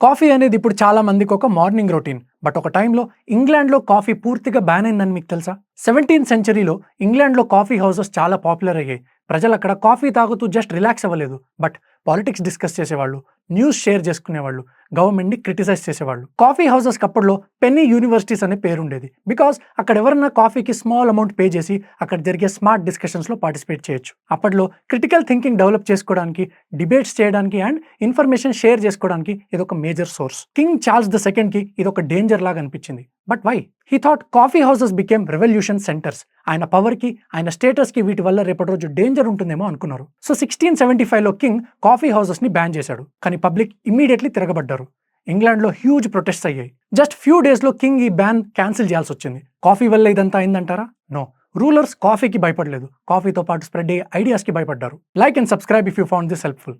Coffee అనేది ఇప్పుడు చాలా మందికి ఒక మార్నింగ్ రొటీన్. బట్ ఒక టైంలో ఇంగ్లాండ్‌లో కాఫీ పూర్తిగా బ్యాన్ అయిందని మీకు తెలుసా? 17th సెంచరీలో ఇంగ్లాండ్‌లో కాఫీ హౌసెస్ చాలా పాపులర్ అయ్యాయి. ప్రజలక్కడ కాఫీ తాగుతూ జస్ట్ రిలాక్స్ అవ్వలేదు. బట్ పాలిటిక్స్ డిస్కస్ చేసేవాళ్ళు, న్యూస్ షేర్ చేసుకునేవాళ్ళు, గవర్నమెంట్‌ని క్రిటిసైజ్ చేసేవాళ్ళు. కాఫీ హౌసెస్‌కి అప్పట్లో పెన్నీ యూనివర్సిటీస్ అనే పేరుండేది. బికాజ్ అక్కడ ఎవరన్నా కాఫీకి స్మాల్ అమౌంట్ పే చేసి అక్కడ జరిగే స్మార్ట్ డిస్కషన్స్‌లో పార్టిసిపేట్ చేయొచ్చు. అప్పట్లో క్రిటికల్ థింకింగ్ డెవలప్ చేసుకోవడానికి, డిబేట్స్ చేయడానికి అండ్ ఇన్ఫర్మేషన్ షేర్ చేసుకోవడానికి ఇదొక major source. King Charles the సెకండ్‌కి ఇదొక డేంజర్ లాగా అనిపించింది. But why? He thought coffee houses became revolution centres. ఆయన పవర్‌కి, ఆయన స్టేటస్‌కి వీటి వల్ల రేపటి రోజు డేంజర్ ఉంటుందేమో అనుకున్నారు. సో 1675లో కింగ్ కాఫీ హౌసెస్‌ని బ్యాన్ చేశాడు. కానీ పబ్లిక్ ఇమ్మీడియట్లీ తిరగబడ్డారు. ఇంగ్లాండ్‌లో హ్యూజ్ ప్రొటెస్ట్స్ అయ్యాయి. జస్ట్ ఫ్యూ డేస్‌లో కింగ్ ఈ బ్యాన్ క్యాన్సిల్ చేయాల్సి వచ్చింది. కాఫీ వల్ల ఇదంతా అయిందంటారా? నో. రూలర్స్ కాఫీకి భయపడలేదు. కాఫీతో పాటు స్ప్రెడ్ అయ్యే ఐడియాస్‌కి భయపడ్డారు. Like and subscribe if you found this helpful.